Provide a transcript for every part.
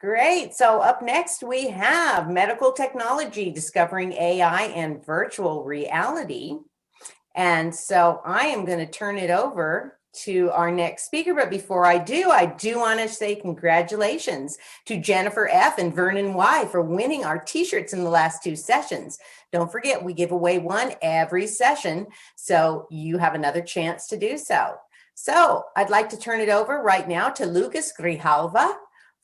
Great. So up next, we have medical technology, discovering AI and virtual reality. And so I am going to turn it over to our next speaker. But before I do want to say congratulations to Jennifer F. and Vernon Y. for winning our t-shirts in the last 2 sessions. Don't forget, we give away one every session, so you have another chance to do so. So I'd like to turn it over right now to Lucas Grijalva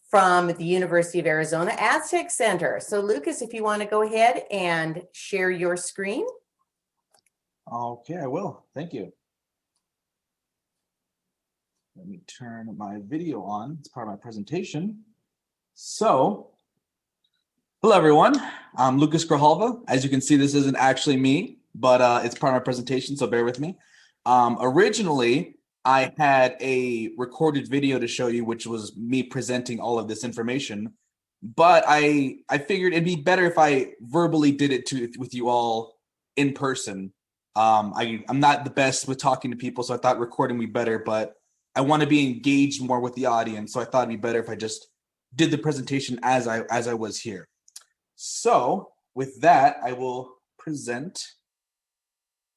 from the University of Arizona SciTech Center. So Lucas, if you want to go ahead and share your screen. Okay, I will. Thank you. Let me turn my video on. It's part of my presentation. So, hello everyone. I'm Lucas Grijalva. As you can see, this isn't actually me, but it's part of my presentation, so bear with me. Originally, I had a recorded video to show you, which was me presenting all of this information. But I figured it'd be better if I verbally did it with you all in person. I'm not the best with talking to people, so I thought recording would be better, but I want to be engaged more with the audience, so I thought it'd be better if I just did the presentation as I was here. So with that, I will present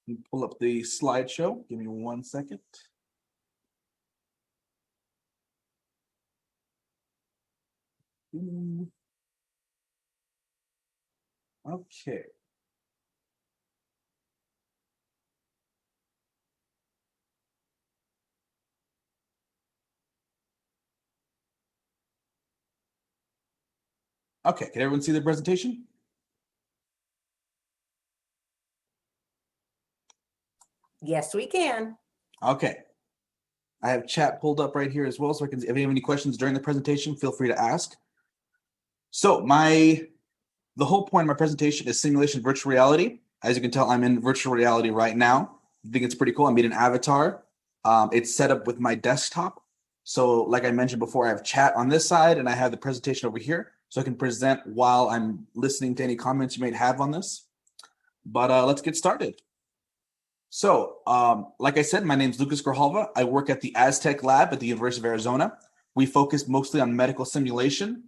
and pull up the slideshow. Give me 1 second. Okay. Okay, can everyone see the presentation? Yes, we can. Okay. I have chat pulled up right here as well, so I can, if you have any questions during the presentation, feel free to ask. So the whole point of my presentation is simulation virtual reality. As you can tell, I'm in virtual reality right now. I think it's pretty cool. I made an avatar. It's set up with my desktop. So like I mentioned before, I have chat on this side and I have the presentation over here. So I can present while I'm listening to any comments you might have on this. But let's get started. So like I said, my name is Lucas Grijalva. I work at the SciTech lab at the University of Arizona. We focus mostly on medical simulation.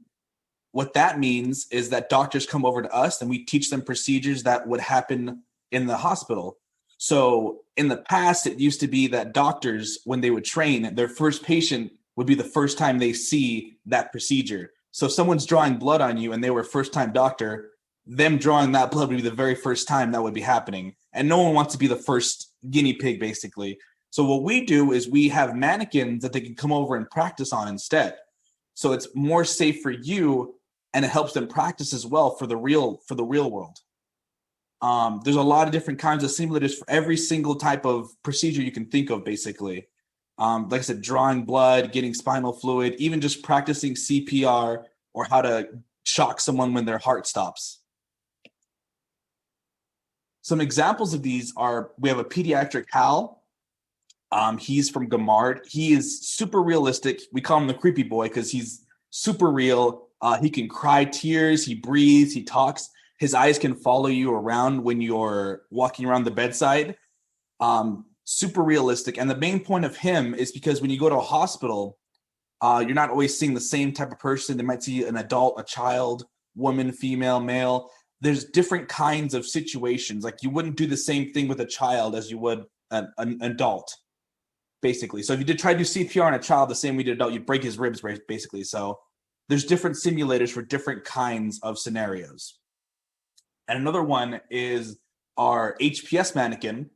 What that means is that doctors come over to us and we teach them procedures that would happen in the hospital. So in the past, it used to be that doctors, when they would train, their first patient would be the first time they see that procedure. So if someone's drawing blood on you and they were a first-time doctor, them drawing that blood would be the very first time that would be happening. And no one wants to be the first guinea pig, basically. So what we do is we have mannequins that they can come over and practice on instead. So it's more safe for you, and it helps them practice as well for the real world. There's a lot of different kinds of simulators for every single type of procedure you can think of, basically. Like I said, drawing blood, getting spinal fluid, even just practicing CPR or how to shock someone when their heart stops. Some examples of these are, we have a pediatric Hal. He's from Gamard. He is super realistic. We call him the creepy boy because he's super real. He can cry tears, he breathes, he talks. His eyes can follow you around when you're walking around the bedside. Super realistic. And the main point of him is because when you go to a hospital, you're not always seeing the same type of person. They might see an adult, a child, woman, female, male. There's different kinds of situations. Like you wouldn't do the same thing with a child as you would an adult, basically. So if you did try to do CPR on a child the same way you did adult, you'd break his ribs, basically. So there's different simulators for different kinds of scenarios. And another one is our HPS mannequin,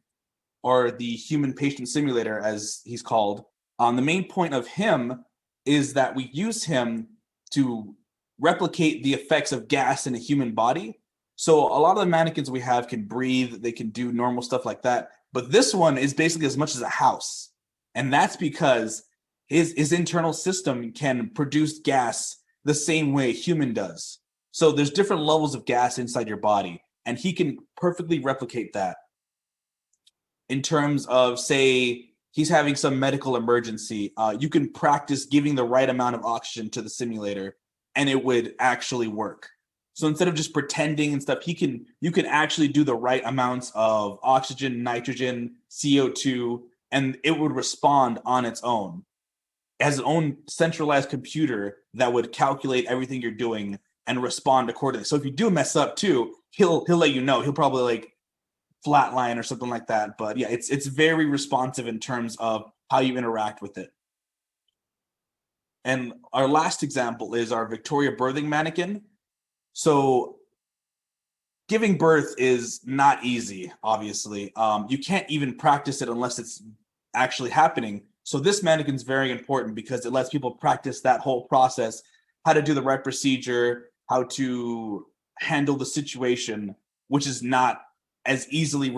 or the human patient simulator, as he's called. The main point of him is that we use him to replicate the effects of gas in a human body. So a lot of the mannequins we have can breathe, they can do normal stuff like that. But this one is basically as much as a house. And that's because his internal system can produce gas the same way a human does. So there's different levels of gas inside your body, and he can perfectly replicate that. In terms of, say, he's having some medical emergency, you can practice giving the right amount of oxygen to the simulator, and it would actually work. So instead of just pretending and stuff, you can actually do the right amounts of oxygen, nitrogen, CO2, and it would respond on its own. has its own centralized computer that would calculate everything you're doing and respond accordingly. So if you do mess up too, he'll let you know. He'll probably like flatline or something like that. But yeah, it's very responsive in terms of how you interact with it. And our last example is our Victoria birthing mannequin. So giving birth is not easy, obviously. You can't even practice it unless it's actually happening. So this mannequin is very important because it lets people practice that whole process, how to do the right procedure, how to handle the situation, which is not as easily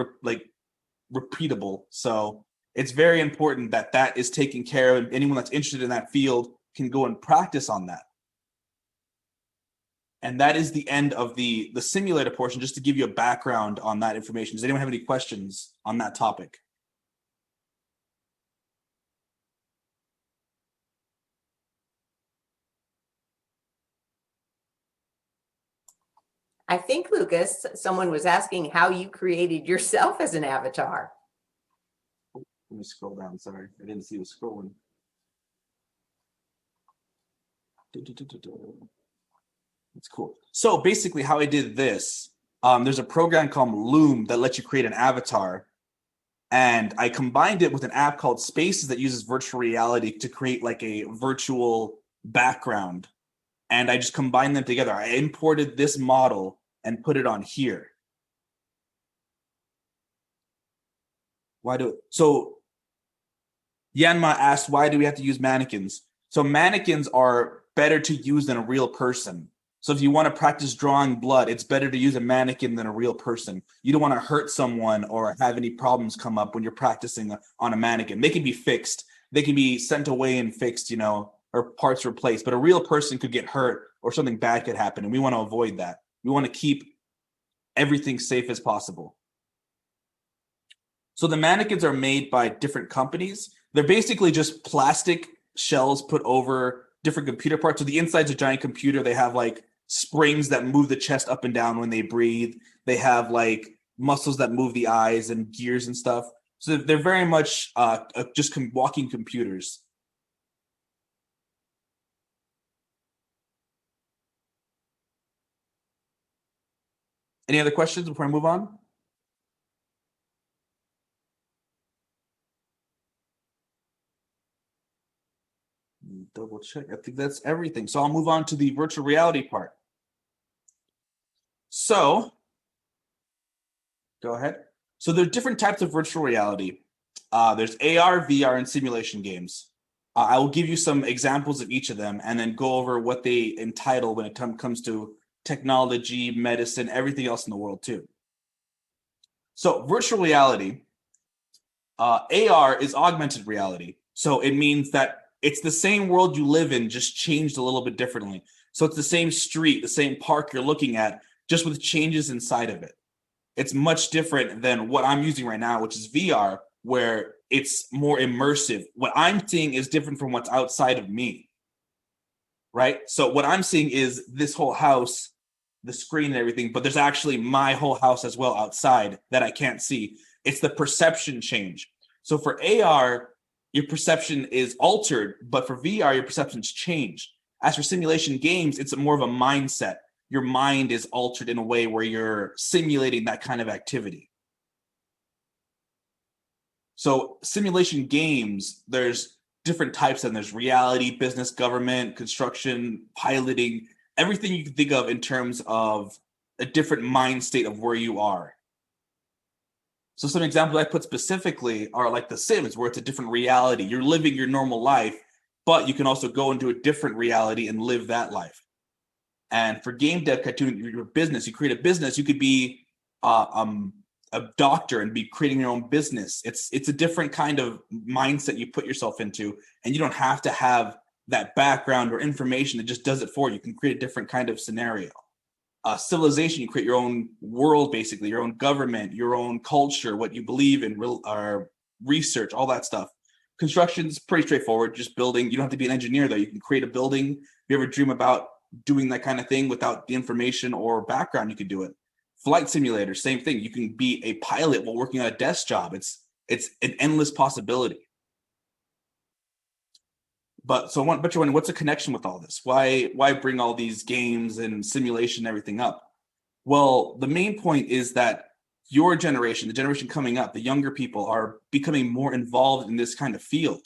repeatable. So it's very important that that is taken care of, and anyone that's interested in that field can go and practice on that. And that is the end of the simulator portion, just to give you a background on that information. Does anyone have any questions on that topic? I think, Lucas, someone was asking how you created yourself as an avatar. Let me scroll down. Sorry, I didn't see you scrolling. That's cool. So basically how I did this, there's a program called Loom that lets you create an avatar. And I combined it with an app called Spaces that uses virtual reality to create like a virtual background. And I just combined them together. I imported this model and put it on here. So Yanma asked, why do we have to use mannequins? So mannequins are better to use than a real person. So if you want to practice drawing blood, it's better to use a mannequin than a real person. You don't want to hurt someone or have any problems come up when you're practicing on a mannequin. They can be fixed. They can be sent away and fixed, or parts replaced. But a real person could get hurt or something bad could happen, and we want to avoid that. We want to keep everything safe as possible. So the mannequins are made by different companies. They're basically just plastic shells put over different computer parts. So the inside's a giant computer. They have like springs that move the chest up and down when they breathe. They have like muscles that move the eyes and gears and stuff. So they're very much just walking computers. Any other questions before I move on? Double check. I think that's everything. So I'll move on to the virtual reality part. So go ahead. So there are different types of virtual reality. There's AR, VR, and simulation games. I will give you some examples of each of them and then go over what they entitle when it comes to technology, medicine, everything else in the world too. So virtual reality, AR is augmented reality. So it means that it's the same world you live in, just changed a little bit differently. So it's the same street, the same park you're looking at, just with changes inside of it. It's much different than what I'm using right now, which is VR, where it's more immersive. What I'm seeing is different from what's outside of me, right? So what I'm seeing is this whole house, the screen and everything, but there's actually my whole house as well outside that I can't see. It's the perception change. So for AR, your perception is altered, but for VR, your perception's changed. As for simulation games, it's more of a mindset. Your mind is altered in a way where you're simulating that kind of activity. So simulation games, there's different types, and there's reality, business, government, construction, piloting, everything you can think of in terms of a different mind state of where you are. So some examples I put specifically are like The Sims, where it's a different reality. You're living your normal life, but you can also go into a different reality and live that life. And for game dev, your business, you create a business, you could be a doctor and be creating your own business. It's a different kind of mindset you put yourself into, and you don't have to have that background or information that just does it for you. You can create a different kind of scenario. Civilization, you create your own world, basically, your own government, your own culture, what you believe in, research, all that stuff. Construction is pretty straightforward, just building. You don't have to be an engineer, though. You can create a building. If you ever dream about doing that kind of thing without the information or background, you can do it. Flight simulator, same thing. You can be a pilot while working on a desk job. It's an endless possibility. But so but you're wondering, what's the connection with all this? Why bring all these games and simulation and everything up? Well, the main point is that your generation, the generation coming up, the younger people are becoming more involved in this kind of field.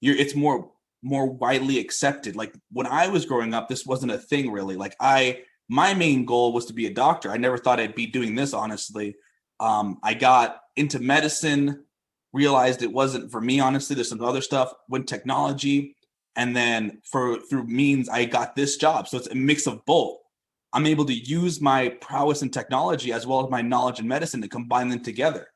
It's more widely accepted. Like when I was growing up, this wasn't a thing really. Like my main goal was to be a doctor. I never thought I'd be doing this, honestly. I got into medicine, realized it wasn't for me, honestly. There's some other stuff, went technology, and then through means I got this job. So it's a mix of both. I'm able to use my prowess in technology as well as my knowledge in medicine to combine them together.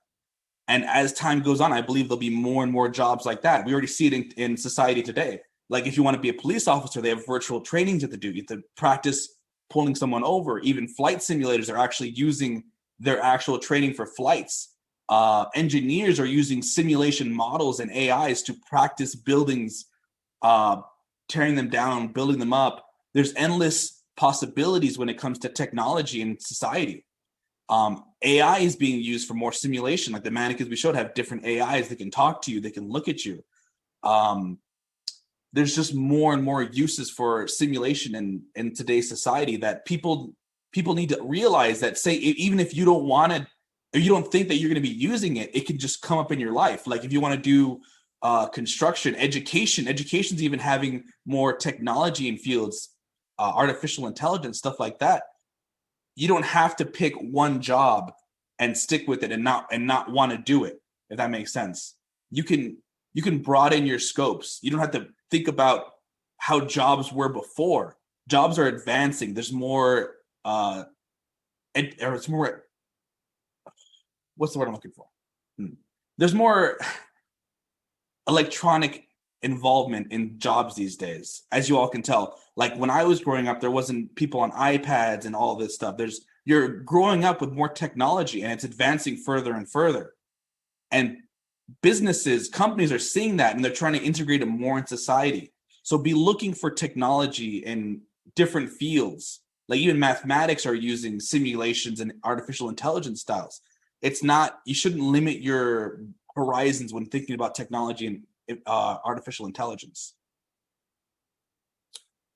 And as time goes on, I believe there'll be more and more jobs like that. We already see it in society today. Like if you want to be a police officer, they have virtual trainings you have to do. You have to practice pulling someone over. Even flight simulators are actually using their actual training for flights. Engineers are using simulation models and AIs to practice buildings, tearing them down, building them up. There's endless possibilities when it comes to technology and society. AI is being used for more simulation. Like the mannequins we showed have different AIs that can talk to you, they can look at you. There's just more and more uses for simulation in today's society that people need to realize that, say, even if you don't want to, or you don't think that you're going to be using it, it can just come up in your life. Like if you want to do construction, education's even having more technology in fields, artificial intelligence, stuff like that. You don't have to pick one job and stick with it and not want to do it, if that makes sense. You can broaden your scopes. You don't have to think about how jobs were before. Jobs are advancing. There's more it's more, what's the word I'm looking for? There's more electronic involvement in jobs these days, as you all can tell. Like when I was growing up, there wasn't people on iPads and all this stuff. You're growing up with more technology and it's advancing further and further. And companies are seeing that and they're trying to integrate it more in society. So be looking for technology in different fields. Like even mathematics are using simulations and artificial intelligence styles. You shouldn't limit your horizons when thinking about technology and artificial intelligence.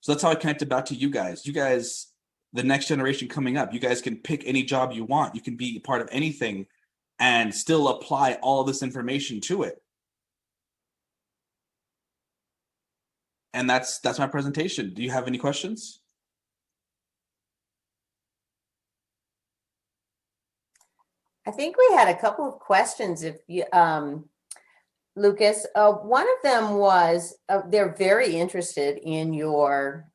So that's how I connected back to you guys. You guys, the next generation coming up, you guys can pick any job you want. You can be part of anything and still apply all this information to it. And that's my presentation. Do you have any questions? I think we had a couple of questions. If you, Lucas, one of them was they're very interested in your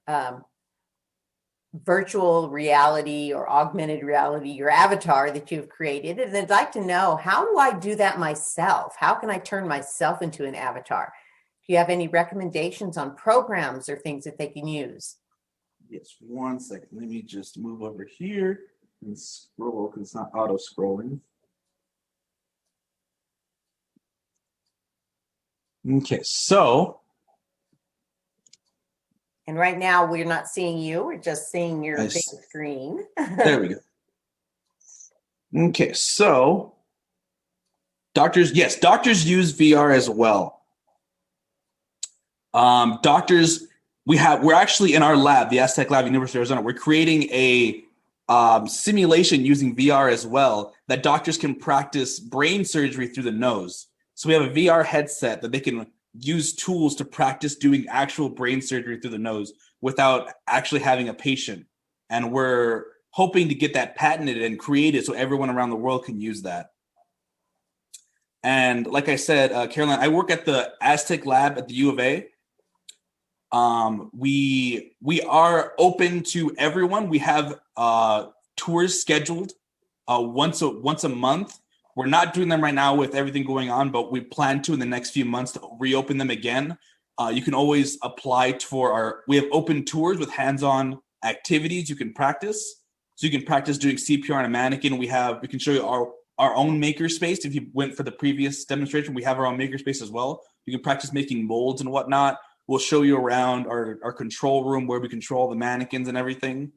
virtual reality or augmented reality, your avatar that you've created. And they'd like to know, how do I do that myself? How can I turn myself into an avatar? Do you have any recommendations on programs or things that they can use? Yes, 1 second. Let me just move over here and scroll because it's not auto scrolling. Okay, so. And right now we're not seeing you, we're just seeing your big screen. There we go. Okay, so doctors use VR as well. We're actually in our lab, the SciTech lab, University of Arizona, we're creating a simulation using VR as well that doctors can practice brain surgery through the nose. So we have a VR headset that they can use tools to practice doing actual brain surgery through the nose without actually having a patient. And we're hoping to get that patented and created so everyone around the world can use that. And like I said, Caroline, I work at the Aztec lab at the U of A. We are open to everyone. We have tours scheduled once a month. We're not doing them right now with everything going on, but we plan to in the next few months to reopen them again. You can always apply we have open tours with hands-on activities you can practice. So you can practice doing CPR on a mannequin. We can show you our own makerspace. If you went for the previous demonstration, we have our own makerspace as well. You can practice making molds and whatnot. We'll show you around our control room where we control the mannequins and everything.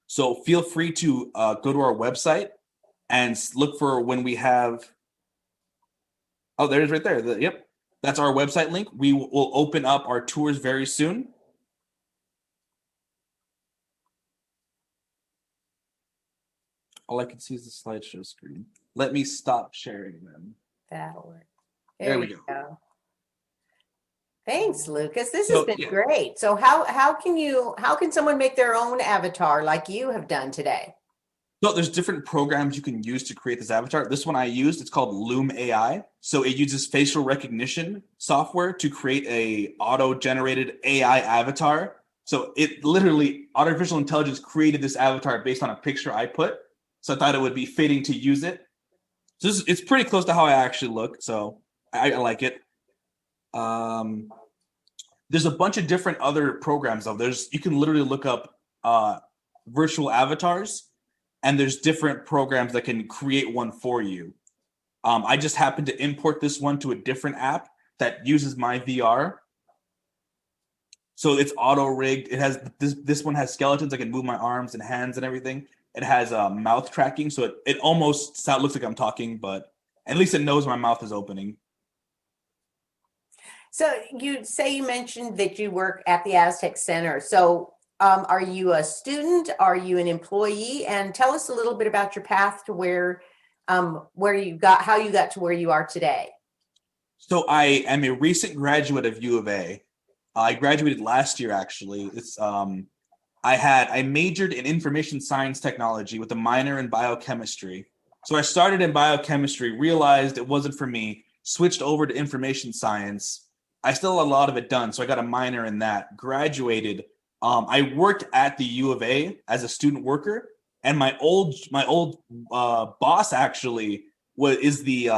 So feel free to go to our website and look for when we have. Oh, there it is right there. Yep. That's our website link. We will open up our tours very soon. All I can see is the slideshow screen. Let me stop sharing them. That'll work. There we go. Thanks, Lucas. This has been great. So how can someone make their own avatar like you have done today? So there's different programs you can use to create this avatar. This one I used, it's called Loom AI. So it uses facial recognition software to create a auto-generated AI avatar. So it literally, artificial intelligence created this avatar based on a picture I put. So I thought it would be fitting to use it. So it's pretty close to how I actually look. So I like it. There's a bunch of different other programs though. You can literally look up virtual avatars, and there's different programs that can create one for you. I just happened to import this one to a different app that uses my VR. So it's auto rigged. It has this one has skeletons. I can move my arms and hands and everything. It has mouth tracking, so it almost looks like I'm talking, but at least it knows my mouth is opening. So you mentioned that you work at the AzTech Center. So are you a student? Are you an employee? And tell us a little bit about your path to how you got to where you are today. So I am a recent graduate of U of A. I graduated last year, actually. I majored in information science technology with a minor in biochemistry. So I started in biochemistry, realized it wasn't for me, switched over to information science. I still had a lot of it done, so I got a minor in that, graduated. I worked at the U of A as a student worker, and my old boss actually is the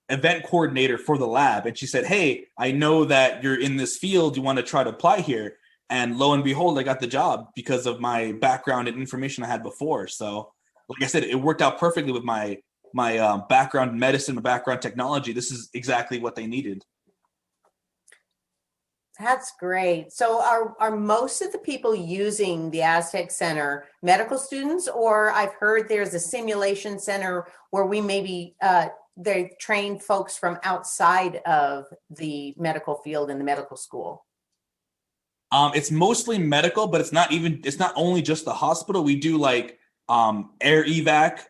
event coordinator for the lab. And she said, hey, I know that you're in this field. You want to try to apply here? And lo and behold, I got the job because of my background and information I had before. So like I said, it worked out perfectly with my background in medicine, my background in technology. This is exactly what they needed. That's great. So are most of the people using the AzTech Center medical students, or I've heard there's a simulation center where they train folks from outside of the medical field in the medical school? It's mostly medical, but it's not only just the hospital. We do like air evac.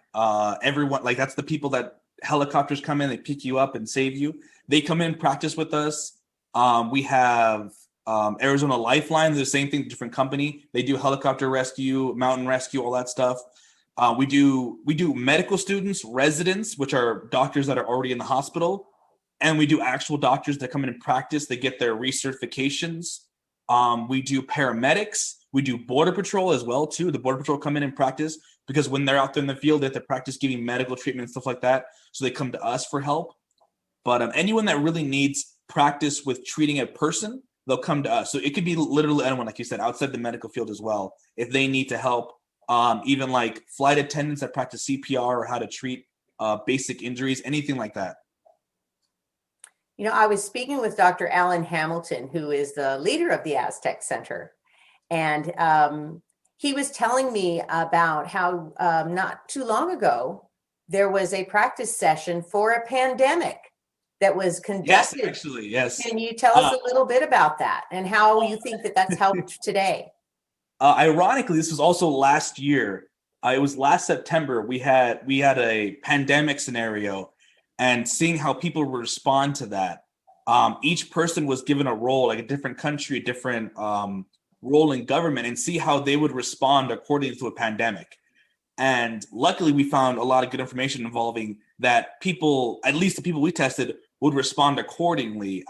Everyone, like that's the people that helicopters come in, they pick you up and save you. They come in, practice with us. We have Arizona Lifeline, the same thing, different company. They do helicopter rescue, mountain rescue, all that stuff. We do medical students, residents, which are doctors that are already in the hospital, and we do actual doctors that come in and practice. They get their recertifications. We do paramedics. We do border patrol as well too. The border patrol come in and practice because when they're out there in the field, they have to practice giving medical treatment and stuff like that. So they come to us for help. But anyone that really needs practice with treating a person, they'll come to us. So it could be literally anyone, like you said, outside the medical field as well, if they need to help. Even like flight attendants that practice CPR or how to treat basic injuries, anything like that. You know, I was speaking with Dr. Alan Hamilton, who is the leader of the AzTech Center, and he was telling me about how not too long ago there was a practice session for a pandemic that was conducted. Yes, actually, yes. Can you tell us a little bit about that and how you think that that's helped today? Ironically, this was also last year. It was last September. We had a pandemic scenario, and seeing how people would respond to that. Each person was given a role, like a different country, a different role in government, and see how they would respond according to a pandemic. And luckily, we found a lot of good information involving that people, at least the people we tested, would respond accordingly.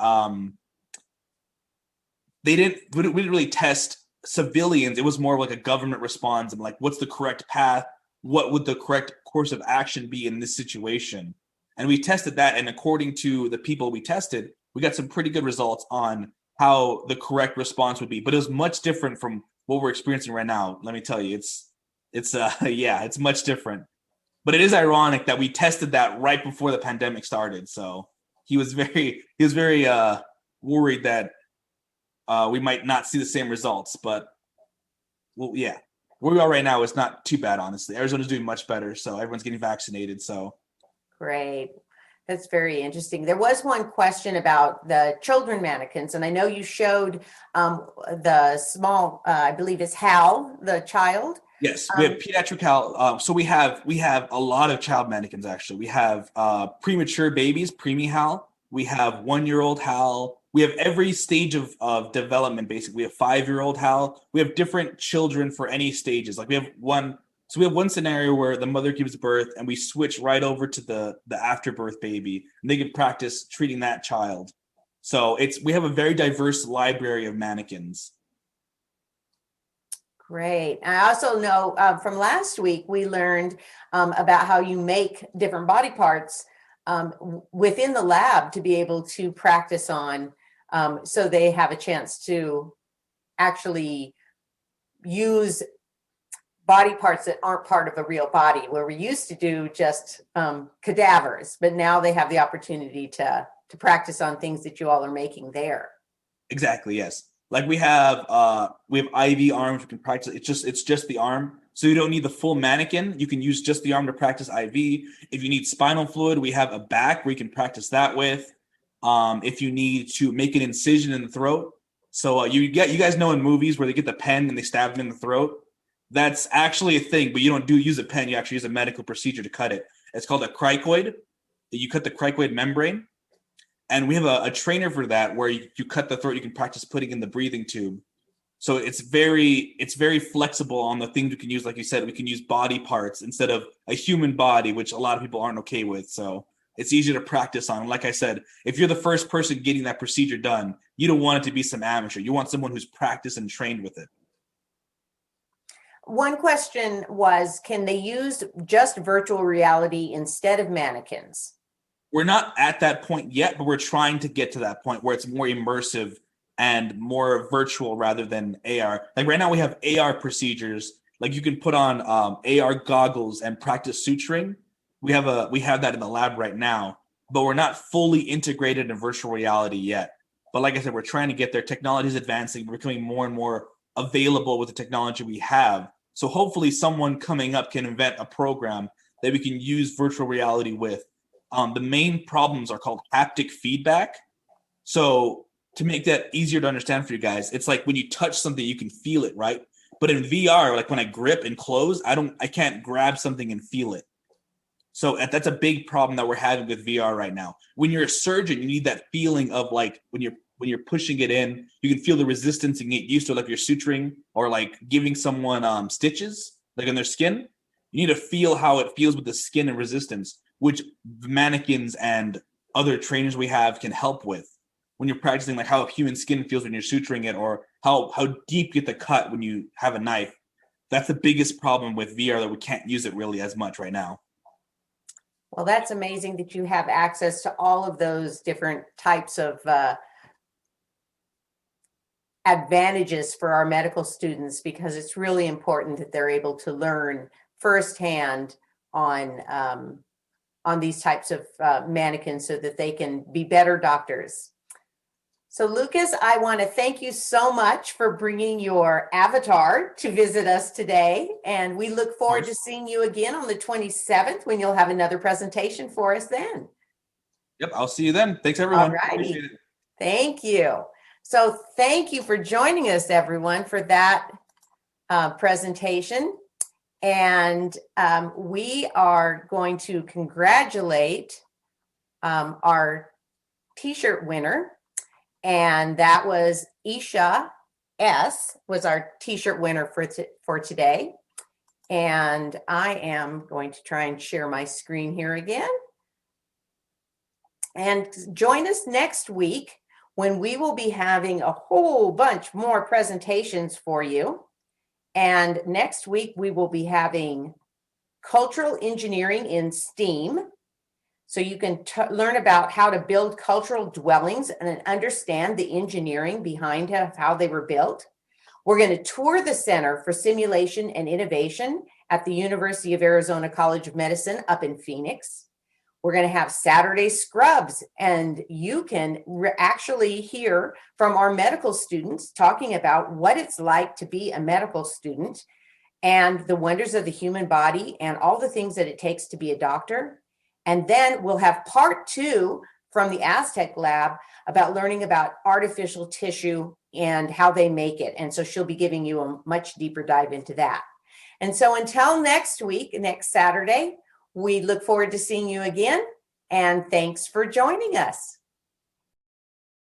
We didn't really test civilians. It was more like a government response and like, what's the correct path? What would the correct course of action be in this situation? And we tested that, and according to the people we tested, we got some pretty good results on how the correct response would be. But it was much different from what we're experiencing right now. Let me tell you, it's much different. But it is ironic that we tested that right before the pandemic started. So he was very worried that we might not see the same results. But well, yeah, where we are right now is not too bad, honestly. Arizona's doing much better, so everyone's getting vaccinated. So great. That's very interesting. There was one question about the children mannequins, and I know you showed the small, I believe it's Hal, the child. Yes, we have pediatric Hal. So we have a lot of child mannequins actually. We have premature babies, preemie Hal. We have 1-year-old Hal. We have every stage of development basically. We have 5-year-old Hal. We have different children for any stages. Like we have one scenario where the mother gives birth and we switch right over to the afterbirth baby, and they can practice treating that child. So we have a very diverse library of mannequins. Great. I also know from last week, we learned about how you make different body parts within the lab to be able to practice on, so they have a chance to actually use body parts that aren't part of a real body, where we used to do just cadavers, but now they have the opportunity to practice on things that you all are making there. Exactly, yes. Like we have IV arms. We can practice. It's just the arm, so you don't need the full mannequin. You can use just the arm to practice IV. If you need spinal fluid, we have a back where you can practice that with. If you need to make an incision in the throat, so you guys know in movies where they get the pen and they stab them in the throat. That's actually a thing, but you don't use a pen. You actually use a medical procedure to cut it. It's called a cricoid. You cut the cricoid membrane. And we have a trainer for that where you cut the throat, you can practice putting in the breathing tube. So it's very flexible on the things we can use. Like you said, we can use body parts instead of a human body, which a lot of people aren't okay with. So it's easier to practice on. And like I said, if you're the first person getting that procedure done, you don't want it to be some amateur. You want someone who's practiced and trained with it. One question was, can they use just virtual reality instead of mannequins? We're not at that point yet, but we're trying to get to that point where it's more immersive and more virtual rather than AR. Like right now we have AR procedures. Like you can put on AR goggles and practice suturing. We have that in the lab right now, but we're not fully integrated in virtual reality yet. But like I said, we're trying to get there. Technology is advancing. We're becoming more and more available with the technology we have. So hopefully someone coming up can invent a program that we can use virtual reality with. The main problems are called haptic feedback. So to make that easier to understand for you guys, it's like when you touch something, you can feel it, right? But in VR, like when I grip and close, I can't grab something and feel it. So that's a big problem that we're having with VR right now. When you're a surgeon, you need that feeling of like when you're pushing it in, you can feel the resistance and get used to it, like you're suturing or like giving someone stitches like on their skin. You need to feel how it feels with the skin and resistance, which mannequins and other trainers we have can help with when you're practicing, like how human skin feels when you're suturing it, or how deep you get the cut when you have a knife. That's the biggest problem with VR, that we can't use it really as much right now. Well, that's amazing that you have access to all of those different types of advantages for our medical students, because it's really important that they're able to learn firsthand on these types of mannequins so that they can be better doctors. So Lucas, I want to thank you so much for bringing your avatar to visit us today. And we look forward to seeing you again on the 27th when you'll have another presentation for us then. Yep, I'll see you then. Thanks, everyone. All righty. Thank you. So thank you for joining us, everyone, for that presentation. And we are going to congratulate our t-shirt winner. And that was Isha S. was our t-shirt winner for today. And I am going to try and share my screen here again. And join us next week when we will be having a whole bunch more presentations for you. And next week, we will be having cultural engineering in STEAM. So you can learn about how to build cultural dwellings and understand the engineering behind how they were built. We're going to tour the Center for Simulation and Innovation at the University of Arizona College of Medicine up in Phoenix. We're going to have Saturday scrubs, and you can actually hear from our medical students talking about what it's like to be a medical student and the wonders of the human body and all the things that it takes to be a doctor. And then we'll have part 2 from the Aztec lab about learning about artificial tissue and how they make it. And so she'll be giving you a much deeper dive into that. And so until next week, next Saturday, we look forward to seeing you again. And thanks for joining us.